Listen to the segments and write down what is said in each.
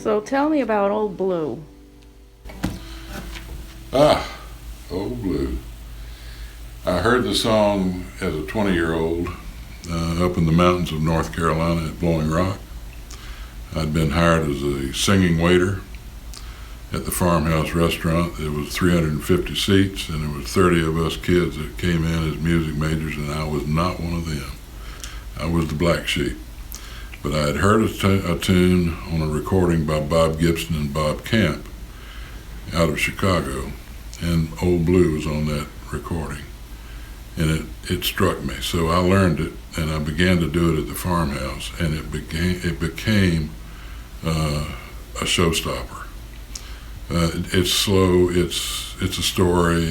So tell me about Old Blue. Old Blue. I heard the song as a 20-year-old up in the mountains of North Carolina at Blowing Rock. I'd been hired as a singing waiter at the farmhouse restaurant. There was 350 seats, and there was 30 of us kids that came in as music majors, and I was not one of them. I was the black sheep. But I had heard a tune on a recording by Bob Gibson and Bob Camp out of Chicago, and Old Blue was on that recording. And it struck me. So I learned it, and I began to do it at the farmhouse, and it became a showstopper. It's slow, it's a story,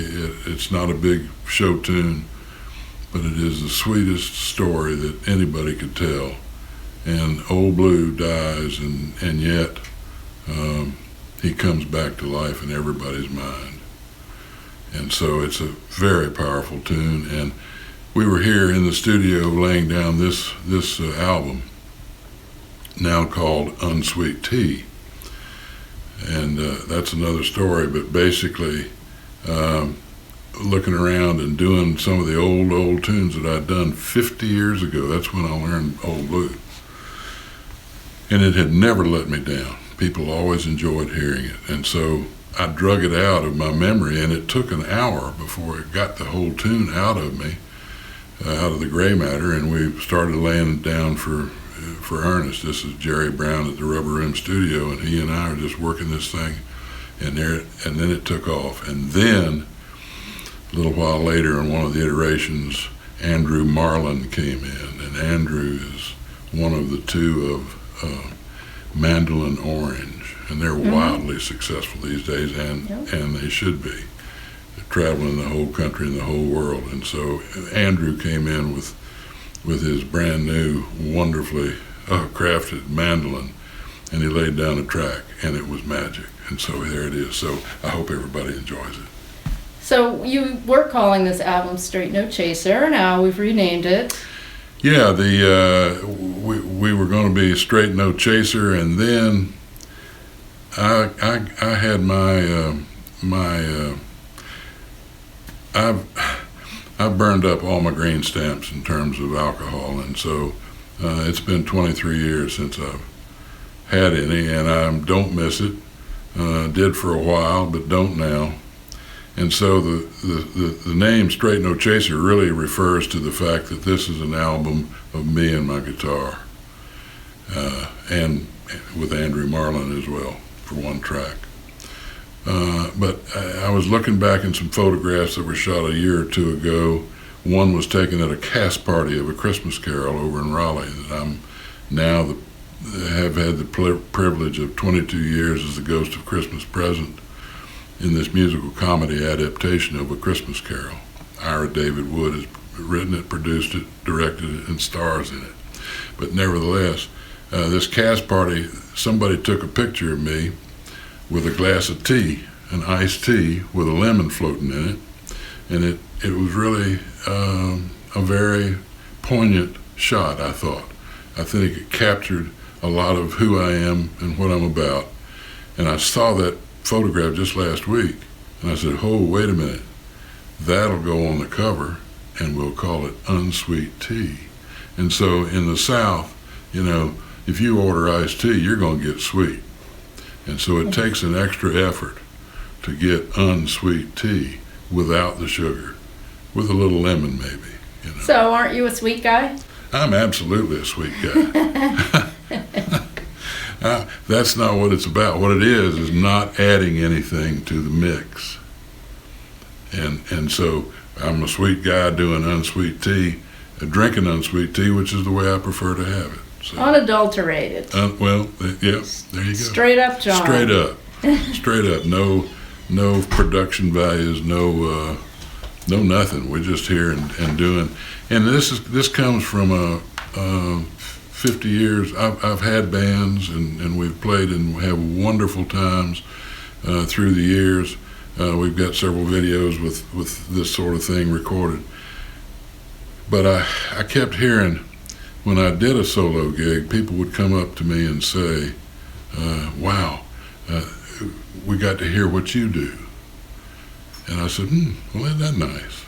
it's not a big show tune, but it is the sweetest story that anybody could tell. And Old Blue dies, and yet he comes back to life in everybody's mind. And so it's a very powerful tune. And we were here in the studio laying down this album, now called UNSWEET Tea. And that's another story, but basically looking around and doing some of the old tunes that I'd done 50 years ago, that's when I learned Old Blue. And it had never let me down. People always enjoyed hearing it. And so I drug it out of my memory, and it took an hour before it got the whole tune out of me, out of the gray matter, and we started laying it down for earnest. This is Jerry Brown at the Rubber Room Studio, and he and I are just working this thing, and then it took off. And then, a little while later, in one of the iterations, Andrew Marlin came in, and Andrew is one of the two of Mandolin Orange, and they're wildly successful these days, and they should be. They're traveling the whole country and the whole world. And so Andrew came in with his brand new, wonderfully crafted mandolin, and he laid down a track, and it was magic. And so there it is. So I hope everybody enjoys it. So you were calling this album Straight No Chaser. Now we've renamed it. Yeah, we were going to be Straight No Chaser, and then I had I've burned up all my green stamps in terms of alcohol, and so it's been 23 years since I've had any, and I don't miss it. Did for a while, but don't now. And so the name Straight No Chaser really refers to the fact that this is an album of me and my guitar, and with Andrew Marlin as well for one track. But I was looking back in some photographs that were shot a year or two ago. One was taken at a cast party of A Christmas Carol over in Raleigh that I'm now have had the privilege of 22 years as the ghost of Christmas Present in this musical comedy adaptation of A Christmas Carol. Ira David Wood has written it, produced it, directed it, and stars in it. But nevertheless, this cast party, somebody took a picture of me with a glass of tea, an iced tea with a lemon floating in it, and it was really a very poignant shot, I thought. I think it captured a lot of who I am and what I'm about. And I saw that photograph just last week, and I said, oh, wait a minute, that'll go on the cover, and we'll call it UNSWEET Tea. And so in the South, if you order iced tea, you're going to get sweet. And so it takes an extra effort to get UNSWEET tea without the sugar, with a little lemon maybe. So aren't you a sweet guy? I'm absolutely a sweet guy. That's not what it's about. What it is not adding anything to the mix. And so I'm a sweet guy doing unsweet tea, drinking unsweet tea, which is the way I prefer to have it. So, unadulterated. Well, yeah, there you go. Straight up, John. Straight up. Straight up. No production values, no nothing. We're just here and doing. And this comes from 50 years. I've had bands and we've played and have wonderful times through the years. We've got several videos with this sort of thing recorded. But I kept hearing, when I did a solo gig, people would come up to me and say, wow, we got to hear what you do. And I said, well, isn't that nice?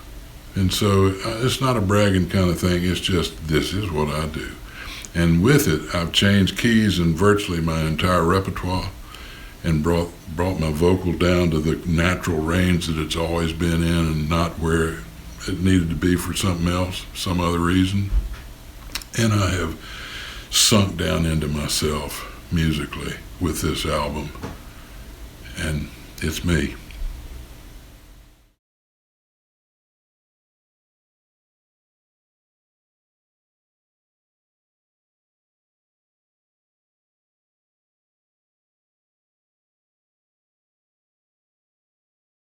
And so it's not a bragging kind of thing. It's just, this is what I do. And with it, I've changed keys in virtually my entire repertoire and brought my vocal down to the natural range that it's always been in and not where it needed to be for something else, some other reason. And I have sunk down into myself musically with this album. And it's me.